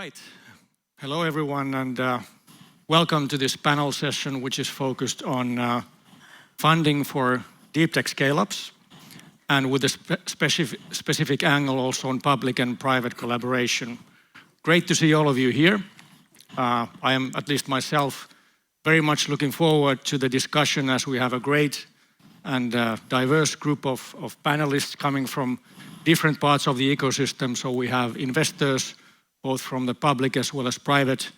right. Hello everyone and welcome to this panel session which is focused on funding for deep tech scale-ups and with a specific angle also on public and private collaboration. Great to see all of you here. I am, at least myself, very much looking forward to the discussion as we have a great and diverse group of panelists coming from different parts of the ecosystem. So we have investors, both from the public as well as private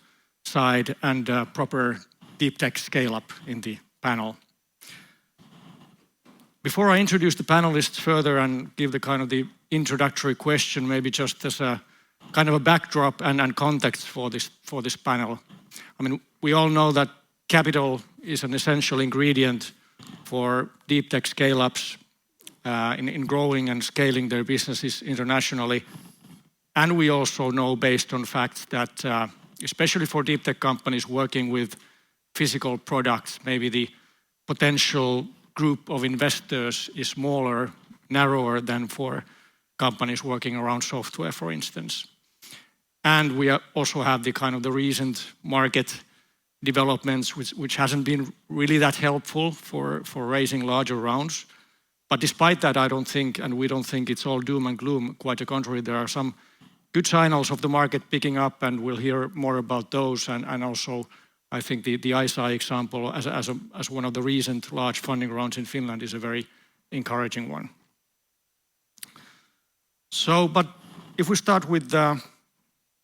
side, and proper deep tech scale-up in the panel. Before I introduce the panelists further and give the introductory question, maybe just as a kind of a backdrop and context for this panel. I mean, we all know that capital is an essential ingredient for deep tech scale-ups in growing and scaling their businesses internationally. And we also know, based on facts, that especially for deep tech companies working with physical products, maybe the potential group of investors is smaller, narrower than for companies working around software, for instance. And we also have the recent market developments, which hasn't been really that helpful for raising larger rounds. But despite that, I don't think, and we don't think it's all doom and gloom. Quite the contrary, there are some good signals of the market picking up, and we'll hear more about those. And also, I think the ICEYE example as one of the recent large funding rounds in Finland is a very encouraging one. So, but if we start with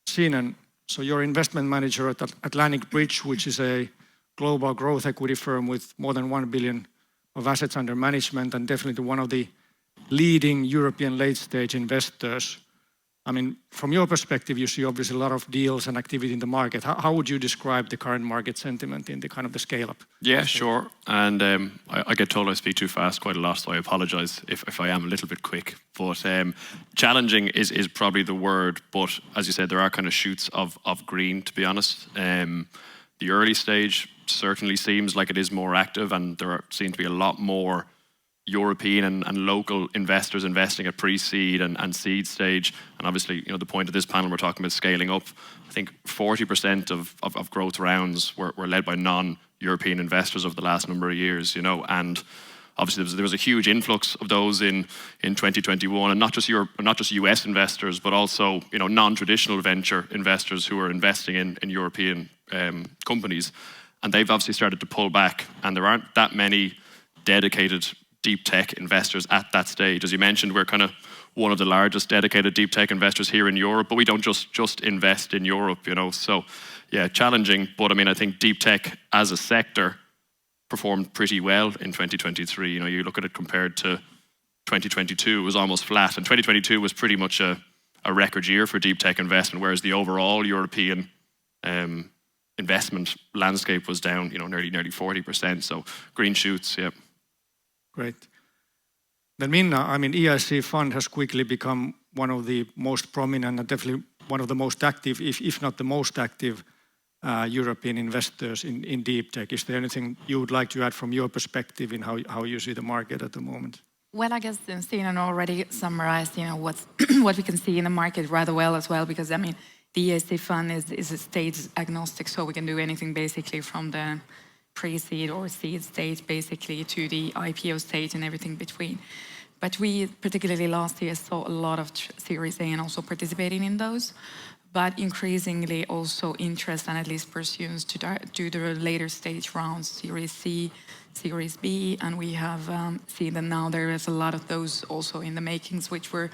Senan, so you're investment manager at Atlantic Bridge, which is a global growth equity firm with more than 1 billion of assets under management, and definitely one of the leading European late-stage investors. I mean, from your perspective, you see obviously a lot of deals and activity in the market. How would you describe the current market sentiment in the scale-up? Yeah, sure. And I get told I speak too fast quite a lot, so I apologize if I am a little bit quick. But challenging is probably the word. But as you said, there are kind of shoots of green, to be honest. The early stage certainly seems like it is more active, and there seem to be a lot more European and local investors investing at pre-seed and seed stage. And obviously, the point of this panel, we're talking about scaling up. I think 40% of growth rounds were led by non-European investors over the last number of years, and obviously there was a huge influx of those in 2021, and not just US investors, but also non-traditional venture investors who are investing in European companies. And they've obviously started to pull back, and there aren't that many dedicated deep tech investors at that stage. As you mentioned, we're kind of one of the largest dedicated deep tech investors here in Europe, but we don't just invest in Europe, So yeah, challenging, but I mean, I think deep tech as a sector performed pretty well in 2023. You look at it compared to 2022, it was almost flat, and 2022 was pretty much a record year for deep tech investment, whereas the overall European investment landscape was down, nearly 40%. So green shoots, yeah. Great. Then Minna, I mean, ICEYE fund has quickly become one of the most prominent and definitely one of the most active, if not the most active, European investors in deep tech. Is there anything you would like to add from your perspective in how you see the market at the moment? Well, I guess Senan already summarized, what we can see in the market rather well as well, because I mean, the ICEYE fund is a stage agnostic, so we can do anything basically from the pre-seed or seed stage basically to the IPO stage and everything between. But we, particularly last year, saw a lot of Series A and also participating in those, but increasingly also interest and at least pursuits to do the later stage rounds, Series C, Series B, and we have seen that now there is a lot of those also in the makings, which were a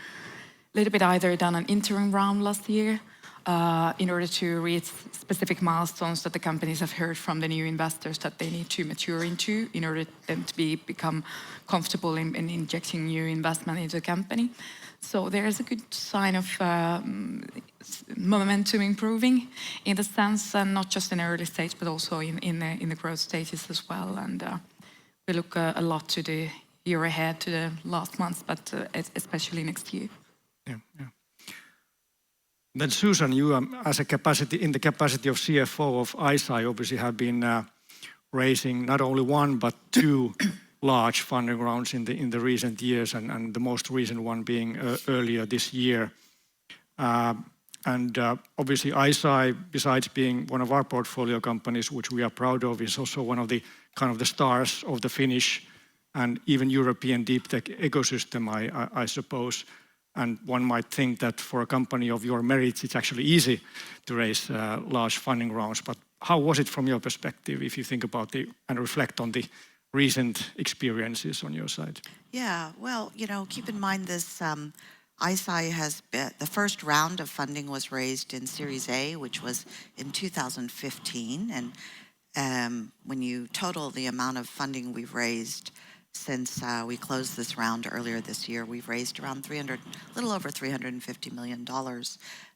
little bit either done an interim round last year, in order to reach specific milestones that the companies have heard from the new investors that they need to mature into in order then to become comfortable in injecting new investment into the company. So there is a good sign of momentum improving in the sense, and not just in early stage, but also in the growth stages as well. And we look a lot to the year ahead, to the last months, but especially next year. Yeah. Then Susan, you as in the capacity of CFO of ICEYE, obviously have been raising not only one but two large funding rounds in the recent years, and the most recent one being earlier this year. And obviously ICEYE, besides being one of our portfolio companies, which we are proud of, is also one of the kind of the stars of the Finnish and even European deep tech ecosystem, I suppose. And one might think that for a company of your merits, it's actually easy to raise large funding rounds. But how was it from your perspective, if you think about and reflect on the recent experiences on your side? Yeah, well, keep in mind this, ICEYE has been, the first round of funding was raised in Series A, which was in 2015. And when you total the amount of funding we've raised since we closed this round earlier this year, we've raised around a little over $350 million,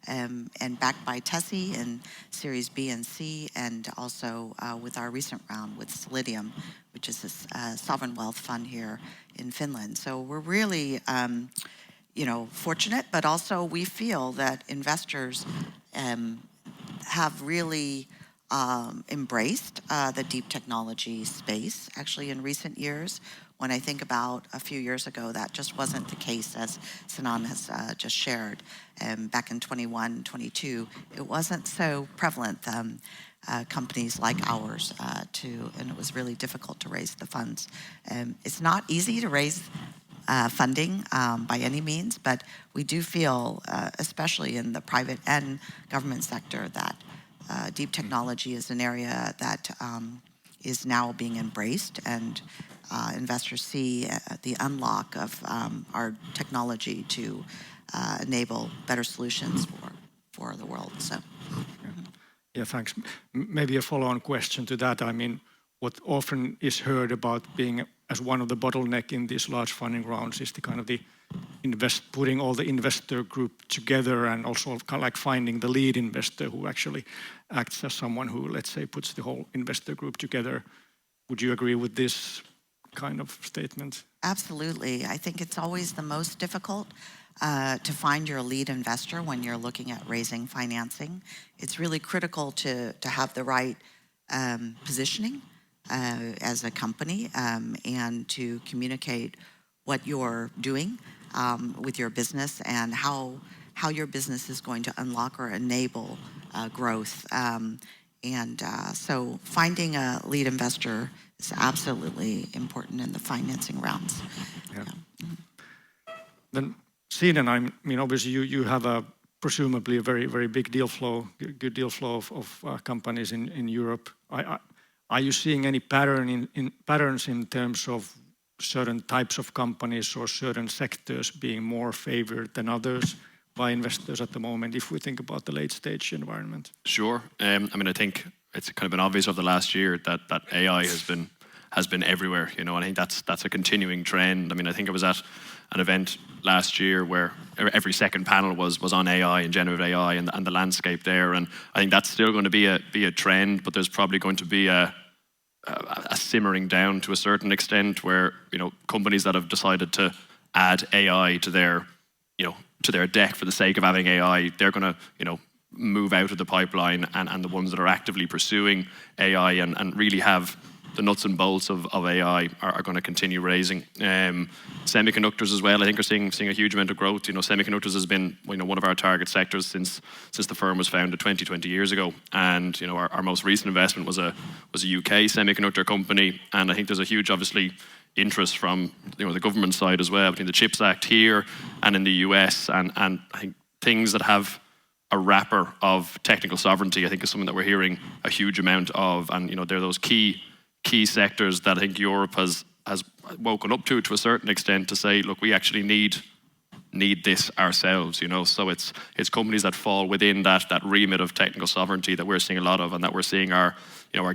and backed by Tesi in Series B and C, and also with our recent round with Solidium, which is a sovereign wealth fund here in Finland. So we're really, fortunate, but also we feel that investors have really embraced the deep technology space. Actually, in recent years, when I think about a few years ago, that just wasn't the case, as Senan has just shared. Back in 21, 22, it wasn't so prevalent, companies like ours, and it was really difficult to raise the funds. It's not easy to raise funding by any means, but we do feel, especially in the private and government sector, that deep technology is an area that is now being embraced, and investors see the unlock of our technology to enable better solutions for the world. So, Yeah, thanks. Maybe a follow-on question to that. I mean, what often is heard about being as one of the bottleneck in these large funding rounds is the kind of the putting all the investor group together, and also kind of like finding the lead investor who actually acts as someone who, let's say, puts the whole investor group together. Would you agree with this kind of statement? Absolutely. I think it's always the most difficult to find your lead investor when you're looking at raising financing. It's really critical to have the right positioning as a company, and to communicate what you're doing with your business, and how your business is going to unlock or enable growth. So finding a lead investor is absolutely important in the financing rounds. Yeah. Then, Senan, I mean, obviously you have presumably a very, very big deal flow, good deal flow of companies in Europe. Are you seeing any patterns in terms of certain types of companies or certain sectors being more favored than others by investors at the moment, if we think about the late stage environment? Sure. I mean, I think it's kind of been obvious over the last year that AI has been everywhere, and I think that's a continuing trend. I mean, I think I was at an event last year where every second panel was on AI and generative AI and the landscape there, and I think that's still going to be a trend, but there's probably going to be a simmering down to a certain extent, where companies that have decided to add AI to their deck for the sake of having AI, they're going to move out of the pipeline, and the ones that are actively pursuing AI and really have the nuts and bolts of AI are going to continue raising. Semiconductors as well, I think, are seeing a huge amount of growth. Semiconductors has been one of our target sectors since the firm was founded 20 years ago. And our most recent investment was a UK semiconductor company, and I think there's a huge, obviously, interest from the government side as well, between the CHIPS Act here and in the US, and I think things that have a wrapper of technical sovereignty, I think, is something that we're hearing a huge amount of, and they're those key sectors that I think Europe has woken up to a certain extent, to say, look, we actually need this ourselves. So it's companies that fall within that remit of technical sovereignty that we're seeing a lot of, and that we're seeing are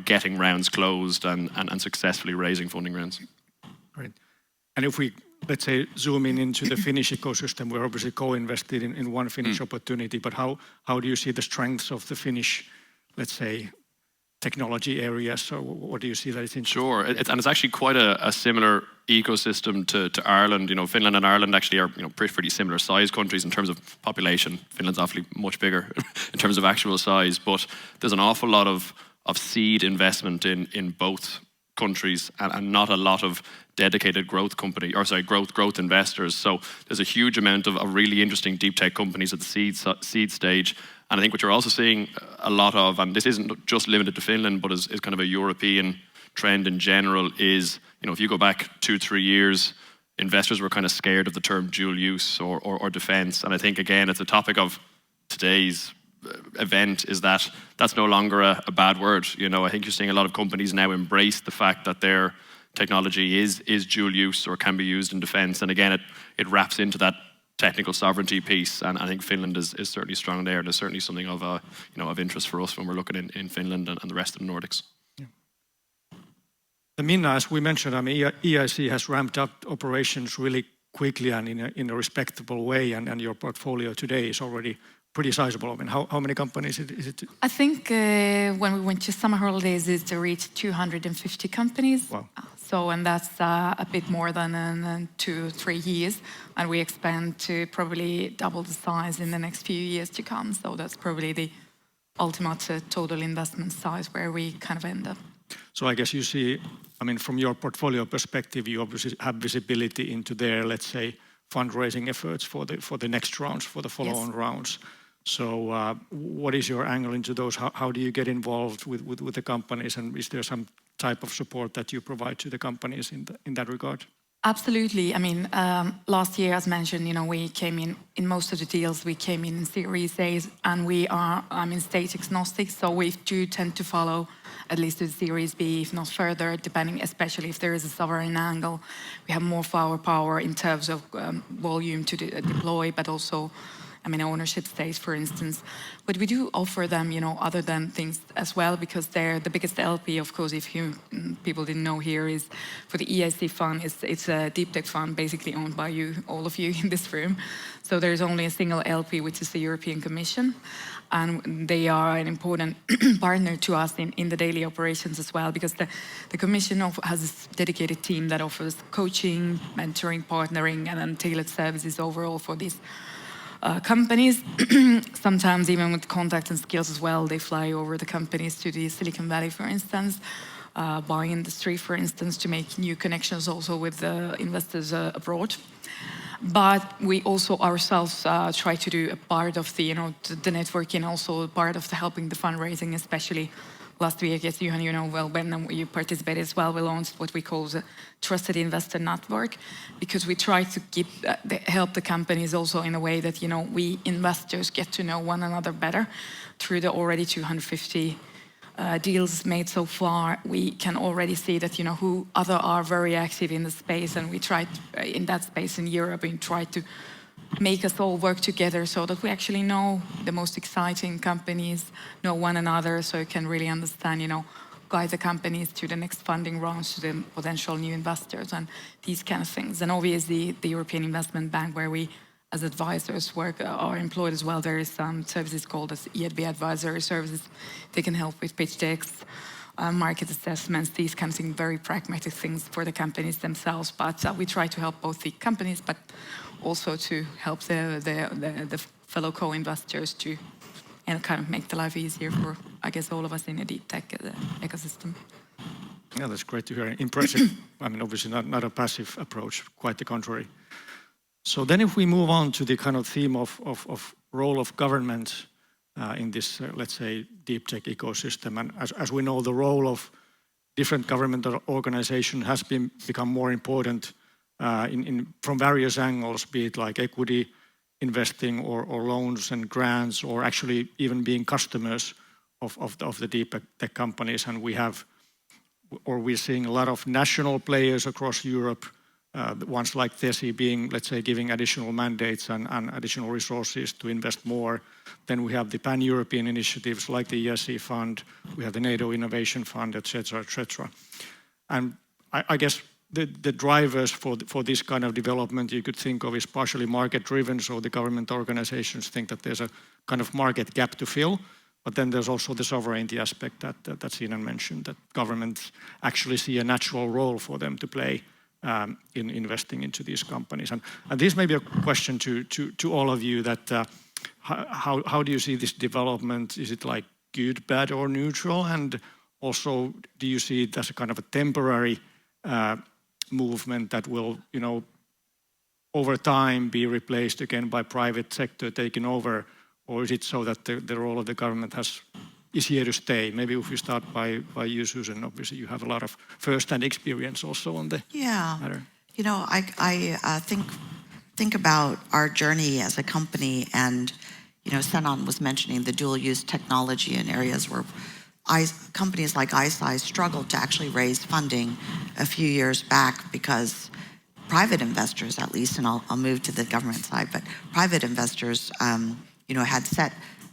getting rounds closed and successfully raising funding rounds. Right. And if we, let's say, zoom into the Finnish ecosystem, we're obviously co-invested in one Finnish opportunity, but how do you see the strengths of the Finnish, let's say, technology areas? So what do you see that is interesting? Sure, and it's actually quite a similar ecosystem to Ireland. Finland and Ireland actually are pretty similar size countries in terms of population. Finland's obviously much bigger in terms of actual size, but there's an awful lot of seed investment in both countries and not a lot of dedicated growth growth investors. So there's a huge amount of really interesting deep tech companies at the seed stage. And I think what you're also seeing a lot of, and this isn't just limited to Finland, but is kind of a European trend in general, is, if you go back 2-3 years, investors were kind of scared of the term dual use or defense. And I think, again, it's a topic of today's event, is that that's no longer a bad word. I think you're seeing a lot of companies now embrace the fact that their technology is dual use or can be used in defense. And again, it wraps into that technical sovereignty piece. And I think Finland is certainly strong there. And there's certainly something of interest for us when we're looking in Finland and the rest of the Nordics. Minna, as we mentioned, ICEYE has ramped up operations really quickly and in a respectable way, and your portfolio today is already pretty sizable. How many companies is it? I think when we went to summer holidays, it's to reach 250 companies. Wow. And that's a bit more than 2-3 years, and we expand to probably double the size in the next few years to come. So that's probably the ultimate total investment size where we kind of end up. So I guess you see, from your portfolio perspective, you obviously have visibility into their, let's say, fundraising efforts for the next rounds, for the follow-on rounds. So what is your angle into those? How do you get involved with the companies, and is there some type of support that you provide to the companies in that regard? Absolutely. Last year, as mentioned, we came in most of the deals, we came in Series A, and we are, stage agnostic, so we do tend to follow at least to Series B, if not further, depending, especially if there is a sovereign angle. We have more firepower in terms of volume to deploy, but also ownership stage, for instance. But we do offer them, other than things as well, because they're the biggest LP, of course, if people didn't know here, is for the ICEYE fund. It's a deep tech fund basically owned by you, all of you in this room. So there's only a single LP, which is the European Commission. And they are an important partner to us in the daily operations as well, because the Commission has a dedicated team that offers coaching, mentoring, partnering, and then tailored services overall for these companies. Sometimes even with contact and skills as well, they fly over the companies to the Silicon Valley, for instance, buying industry, for instance, to make new connections also with the investors abroad. But we also ourselves try to do a part of the networking, also part of the helping the fundraising, especially last week, as Juha, well, when you participated as well, we launched what we call the Trusted Investor Network, because we try to help the companies also in a way that, we investors get to know one another better through the already 250 deals made so far. We can already see that, who other are very active in the space, and we try in that space in Europe and try to make us all work together so that we actually know the most exciting companies, know one another, so you can really understand, guide the companies to the next funding rounds, to the potential new investors and these kind of things. And obviously the European Investment Bank, where we as advisors are employed as well. There is some services called as ICEYE advisory services. They can help with pitch decks, market assessments, these kind of things, very pragmatic things for the companies themselves. But we try to help both the companies, but also to help the fellow co-investors to kind of make the life easier for, I guess, all of us in the deep tech ecosystem. Yeah, that's great to hear. Impressive. Obviously not a passive approach, quite the contrary. So then if we move on to the kind of theme of role of government in this, let's say, deep tech ecosystem. And as we know, the role of different governmental organizations has become more important from various angles, be it like equity investing or loans and grants, or actually even being customers of the deep tech companies. And we're seeing a lot of national players across Europe, ones like Tesi being, let's say, giving additional mandates and additional resources to invest more. Then we have the pan-European initiatives like the ICEYE fund, we have the NATO Innovation Fund, etc., etc. And I guess the drivers for this kind of development you could think of is partially market-driven, so the government organizations think that there's a kind of market gap to fill. But then there's also the sovereignty aspect that Senan mentioned, that governments actually see a natural role for them to play in investing into these companies. And this may be a question to all of you, that how do you see this development? Is it like good, bad, or neutral? And also, do you see it as a kind of a temporary movement that will, over time be replaced again by private sector taking over? Or is it so that the role of the government is here to stay? Maybe if we start by you, Susan, obviously you have a lot of first-hand experience also on the matter. I think about our journey as a company, and Senan was mentioning the dual-use technology in areas where companies like ICEYE struggled to actually raise funding a few years back because private investors, at least, and I'll move to the government side, but private investors, had set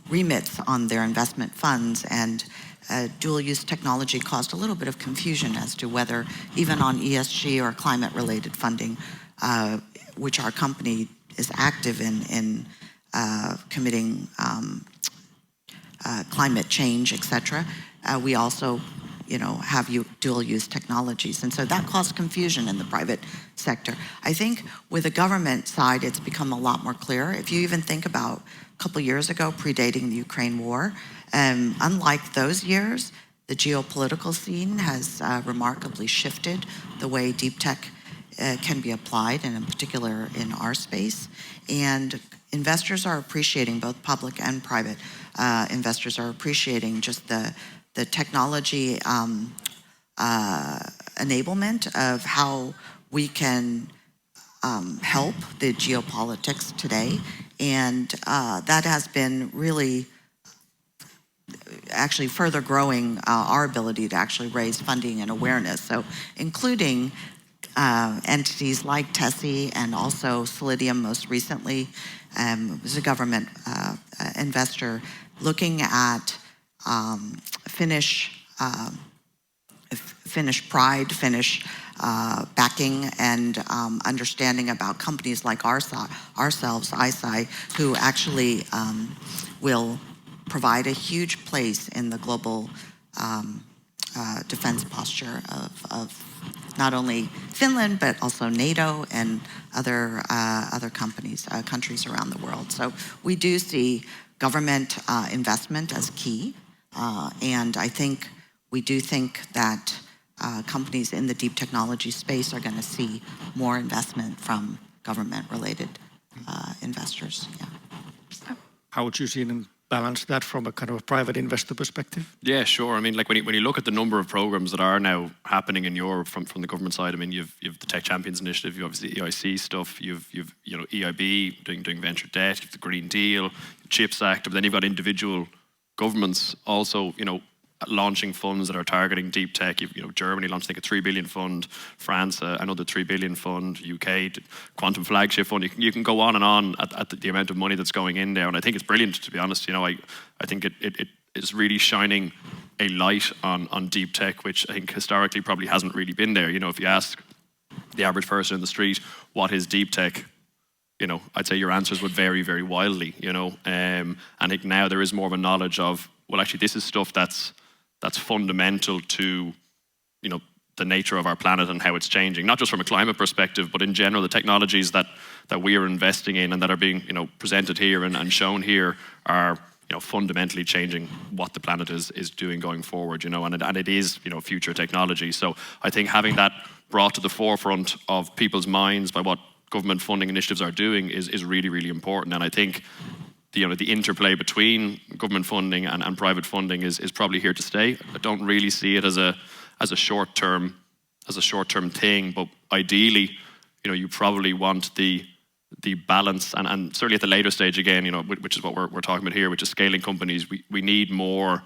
remits on their investment funds, and dual-use technology caused a little bit of confusion as to whether, even on ESG or climate-related funding, which our company is active in committing climate change, etc. We also, have dual-use technologies, and so that caused confusion in the private sector. I think with the government side, it's become a lot more clear. If you even think about a couple years ago, predating the Ukraine war, unlike those years, the geopolitical scene has remarkably shifted the way deep tech can be applied, and in particular in our space. And investors are appreciating, both public and private investors are appreciating just the technology enablement of how we can help the geopolitics today. And that has been really actually further growing our ability to actually raise funding and awareness. So including entities like Tesi and also Solidium most recently, was a government investor looking at Finnish pride, Finnish backing, and understanding about companies like ourselves, ICEYE, who actually will provide a huge place in the global defense posture of not only Finland, but also NATO and other countries around the world. So we do see government investment as key. And we do think that companies in the deep technology space are going to see more investment from government-related investors. Yeah. How would you see them balance that from a kind of a private investor perspective? Yeah, sure. I mean, like when you look at the number of programs that are now happening in Europe from the government side, I mean, you've the Tech Champions Initiative, you obviously EIC stuff, you've EIB doing venture debt, you've the Green Deal, CHIPS Act, but then you've got individual governments also, launching funds that are targeting deep tech. Germany launched, I think, a 3 billion fund, France another 3 billion fund, UK Quantum Flagship Fund. You can go on and on at the amount of money that's going in there, and I think it's brilliant, to be honest. I think it is really shining a light on deep tech, which I think historically probably hasn't really been there. If you ask the average person in the street what is deep tech, I'd say your answers would vary very wildly. And I think now there is more of a knowledge of, well, actually this is stuff that's fundamental to, the nature of our planet and how it's changing, not just from a climate perspective, but in general, the technologies that we are investing in and that are being, presented here and shown here are, fundamentally changing what the planet is doing going forward, and it is, future technology. So I think having that brought to the forefront of people's minds by what government funding initiatives are doing is really, really important. And I think the interplay between government funding and private funding is probably here to stay. I don't really see it as a short-term thing, but ideally, you probably want the balance, and certainly at the later stage again, which is what we're talking about here, which is scaling companies. We need more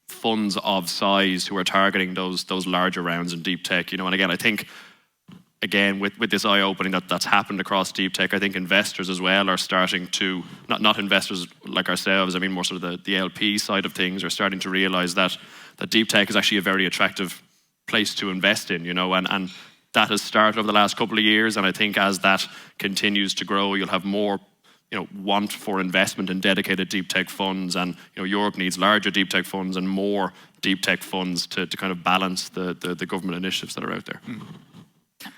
funds of size who are targeting those larger rounds in deep tech. And again, I think, with this eye-opening that's happened across deep tech, I think investors as well are starting to, not investors like ourselves, I mean more sort of the LP side of things, are starting to realize that deep tech is actually a very attractive place to invest in, and that has started over the last couple of years. And I think as that continues to grow, you'll have more want for investment in dedicated deep tech funds, and Europe needs larger deep tech funds and more deep tech funds to kind of balance the government initiatives that are out there.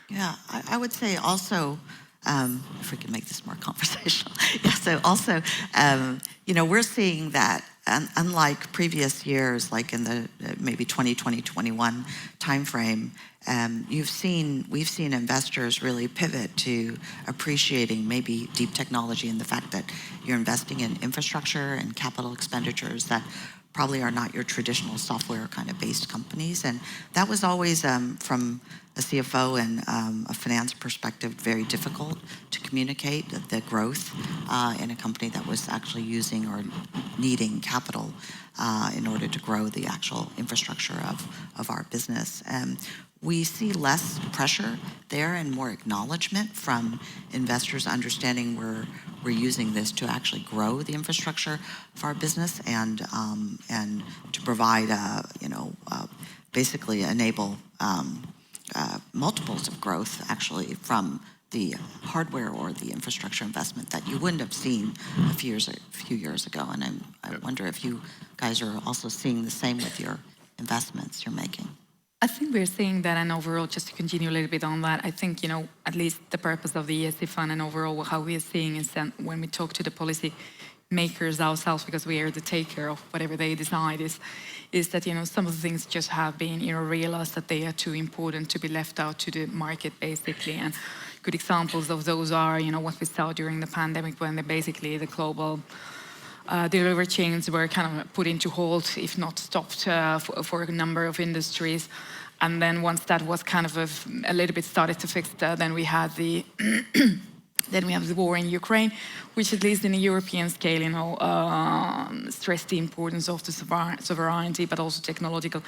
Yeah, I would say also if we can make this more conversational. Yeah, so also, you know, we're seeing that unlike previous years, like in the maybe 2020, 21 timeframe, we've seen investors really pivot to appreciating maybe deep technology and the fact that you're investing in infrastructure and capital expenditures that probably are not your traditional software kind of based companies. And that was always, from a CFO and a finance perspective, very difficult to communicate the growth in a company that was actually using or needing capital in order to grow the actual infrastructure of our business. We see less pressure there and more acknowledgement from investors understanding we're using this to actually grow the infrastructure of our business and to provide, basically enable multiples of growth actually from the hardware or the infrastructure investment that you wouldn't have seen a few years ago. And I wonder if you guys are also seeing the same with your investments you're making. I think we're seeing that, and overall, just to continue a little bit on that, I think, you know, at least the purpose of the ICEYE fund and overall how we are seeing is that when we talk to the policy makers ourselves, because we are the taker of whatever they decide, is that, you know, some of the things just have been, you know, realized that they are too important to be left out to the market, basically. And good examples of those are, you know, what we saw during the pandemic when the global delivery chains were kind of put into halt, if not stopped, for a number of industries. And then once that was kind of a little bit started to fix, then we had the war in Ukraine, which at least in a European scale, you know, stressed the importance of the sovereignty, but also technological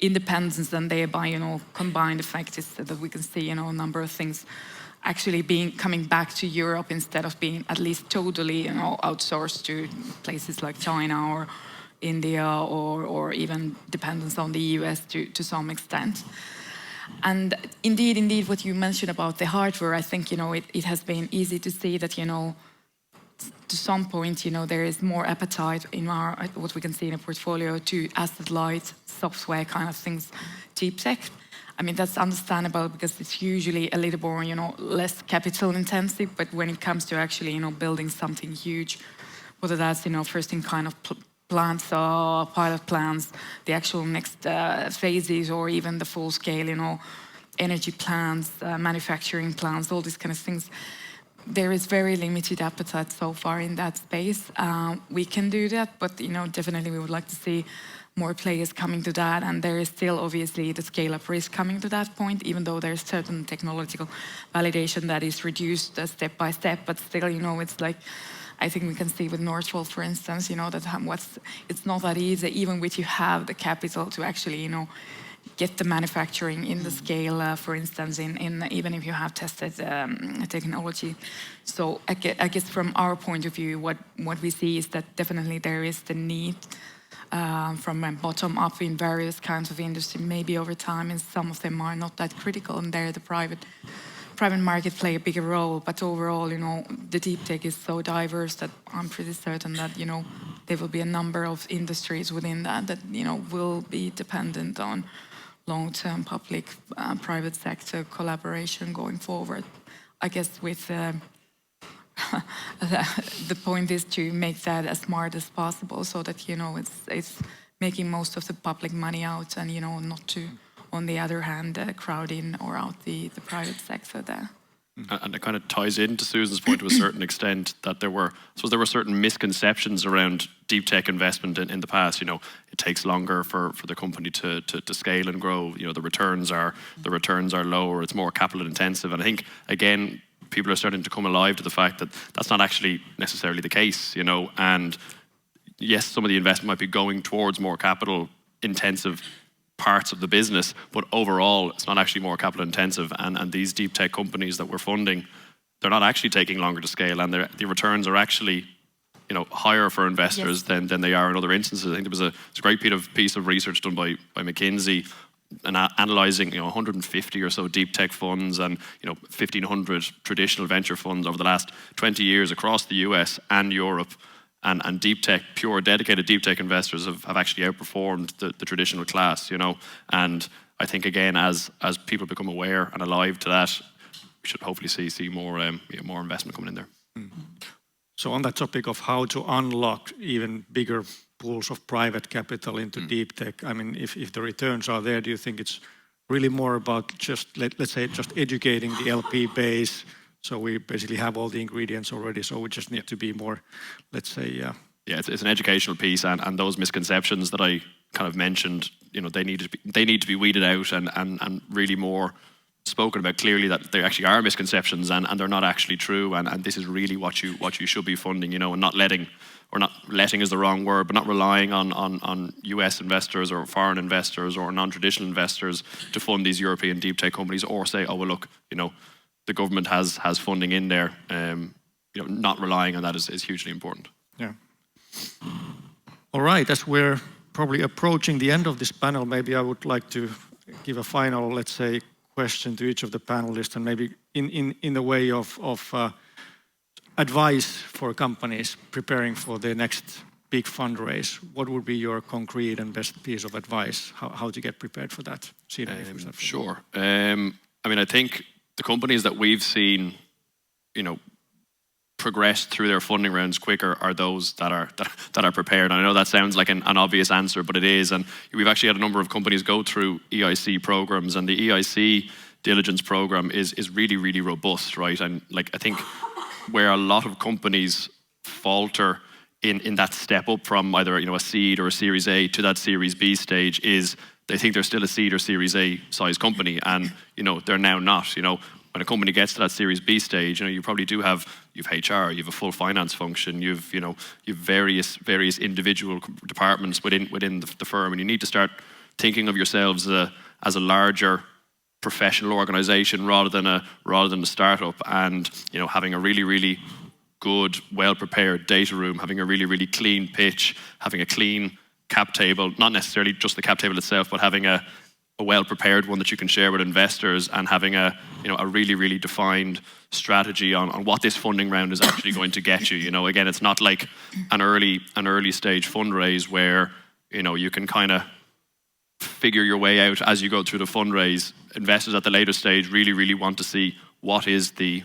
independence, and thereby, you know, combined effect is that we can see, you know, a number of things actually coming back to Europe instead of being at least totally, you know, outsourced to places like China or India or even dependence on the US to some extent. And indeed, what you mentioned about the hardware, I think, you know, it has been easy to see that, you know, to some point, you know, there is more appetite in what we can see in a portfolio to asset-light software kind of things, deep tech. I mean, that's understandable because it's usually a little more, you know, less capital intensive, but when it comes to actually, you know, building something huge, whether that's, you know, first in kind of plants or pilot plants, the actual next phases, or even the full scale, you know, energy plants, manufacturing plants, all these kind of things, there is very limited appetite so far in that space. We can do that, but, you know, definitely we would like to see more players coming to that, and there is still obviously the scale-up risk coming to that point, even though there's certain technological validation that is reduced step by step, but still, you know, it's like, I think we can see with Northvolt, for instance, you know, that it's not that easy, even with you have the capital to actually, you know, get the manufacturing in the scale, for instance, in even if you have tested technology. So I guess from our point of view, what we see is that definitely there is the need from a bottom up in various kinds of industry, maybe over time, and some of them are not that critical, and there the private market play a bigger role. But overall, you know, the deep tech is so diverse that I'm pretty certain that, you know, there will be a number of industries within that, you know, will be dependent on long-term public-private sector collaboration going forward. I guess with the point is to make that as smart as possible so that, you know, it's making most of the public money out and, you know, not to, on the other hand, crowd in or out the private sector there. And it kind of ties into Susan's point to a certain extent that there were certain misconceptions around deep tech investment in the past. You know, it takes longer for the company to scale and grow. You know, the returns are lower. It's more capital intensive. And I think, again, people are starting to come alive to the fact that that's not actually necessarily the case, you know. And yes, some of the investment might be going towards more capital intensive parts of the business, but overall it's not actually more capital intensive, and these deep tech companies that we're funding, they're not actually taking longer to scale, and the returns are actually, you know, higher for investors than they are in other instances. I think there was a great piece of research done by McKinsey and analysing, you know, 150 or so deep tech funds and, you know, 1,500 traditional venture funds over the last 20 years across the US and Europe. And deep tech, pure dedicated deep tech investors have actually outperformed the traditional class, you know. And I think, again, as people become aware and alive to that, we should hopefully see more investment coming in there. So on that topic of how to unlock even bigger pools of private capital into deep tech, I mean, if the returns are there, do you think it's really more about just, let's say, just educating the LP base, so we basically have all the ingredients already, so we just need to be more, let's say... Yeah, it's an educational piece, and those misconceptions that I kind of mentioned, they need to be weeded out and really more spoken about clearly, that there actually are misconceptions and they're not actually true, and this is really what you should be funding, and not letting is the wrong word, but not relying on US investors or foreign investors or non-traditional investors to fund these European deep tech companies, or say, oh well, look, the government has funding in there. Not relying on that is hugely important. Yeah. All right, as we're probably approaching the end of this panel, maybe I would like to give a final, let's say, question to each of the panelists, and maybe in the way of advice for companies preparing for their next big fundraise. What would be your concrete and best piece of advice? How to get prepared for that? Sure. I mean, I think the companies that we've seen, progress through their funding rounds quicker are those that are prepared. And I know that sounds like an obvious answer, but it is. And we've actually had a number of companies go through EIC programs, and the EIC diligence program is really, really robust, right? And I think where a lot of companies falter in that step up from either a seed or a Series A to that Series B stage is they think they're still a seed or Series A size company, and they're now not. When a company gets to that Series B stage, you probably do have HR, you have a full finance function, you've various individual departments within the firm, and you need to start thinking of yourselves as a larger professional organization rather than a startup, and having a really, really good, well-prepared data room, having a really, really clean pitch, having a clean cap table, not necessarily just the cap table itself, but having a well-prepared one that you can share with investors, and having a really, really defined strategy on what this funding round is actually going to get you. Again, it's not like an early stage fundraise where you can kind of figure your way out as you go through the fundraise. Investors at the later stage really, really want to see what is the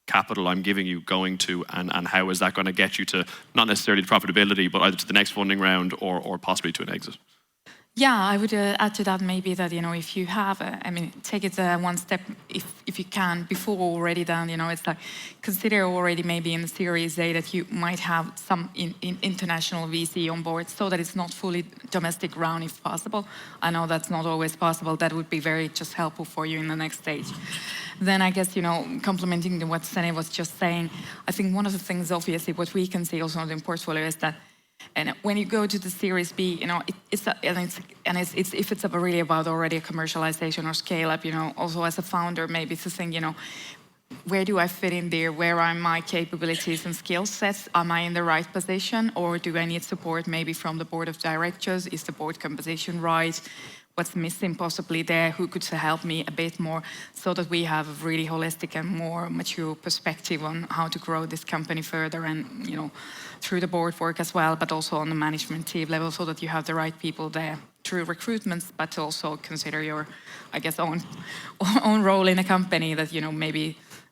capital I'm giving you going to, and how is that going to get you to not necessarily the profitability, but either to the next funding round or possibly to an exit. Yeah, I would add to that maybe that, if you have, take it one step if you can before already done, it's like consider already maybe in the Series A that you might have some international VC on board, so that it's not fully domestic round if possible. I know that's not always possible. That would be very just helpful for you in the next stage. Then I guess, complementing what Sene was just saying, I think one of the things obviously what we can see also in the portfolio is that, and when you go to the Series B, if it's really about already a commercialization or scale up, also as a founder, maybe to think, where do I fit in there? Where are my capabilities and skill sets? Am I in the right position, or do I need support maybe from the board of directors? Is the board composition right? What's missing possibly there? Who could help me a bit more, so that we have a really holistic and more mature perspective on how to grow this company further, and through the board work as well, but also on the management team level, so that you have the right people there through recruitments, but also consider your, I guess, own role in a company that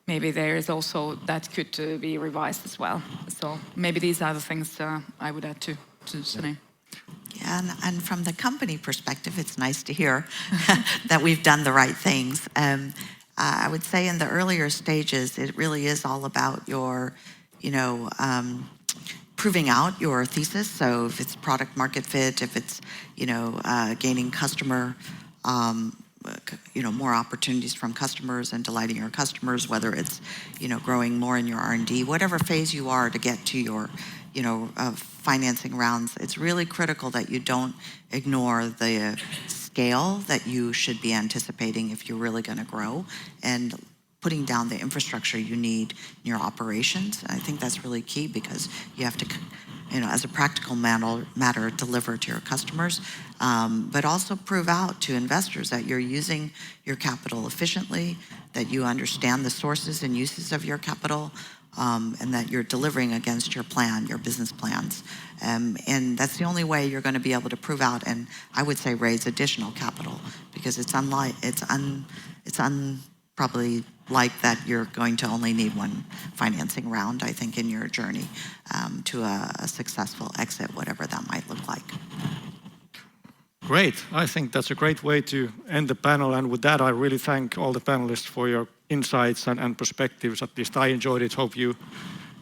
maybe there is also that could be revised as well. So maybe these are the things I would add to Sene. Yeah, and from the company perspective, it's nice to hear that we've done the right things. I would say in the earlier stages, it really is all about your, proving out your thesis. So if it's product market fit, if it's, gaining customer, more opportunities from customers and delighting your customers, whether it's, growing more in your R&D, whatever phase you are to get to your, financing rounds, it's really critical that you don't ignore the scale that you should be anticipating if you're really going to grow, and putting down the infrastructure you need in your operations. I think that's really key, because you have to, as a practical matter, deliver to your customers, but also prove out to investors that you're using your capital efficiently, that you understand the sources and uses of your capital, and that you're delivering against your plan, your business plans. And that's the only way you're going to be able to prove out, and I would say raise additional capital, because it's probably like that you're going to only need one financing round, I think, in your journey to a successful exit, whatever that might look like. Great. I think that's a great way to end the panel. And with that, I really thank all the panelists for your insights and perspectives. At least I enjoyed it. Hope you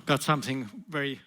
got something very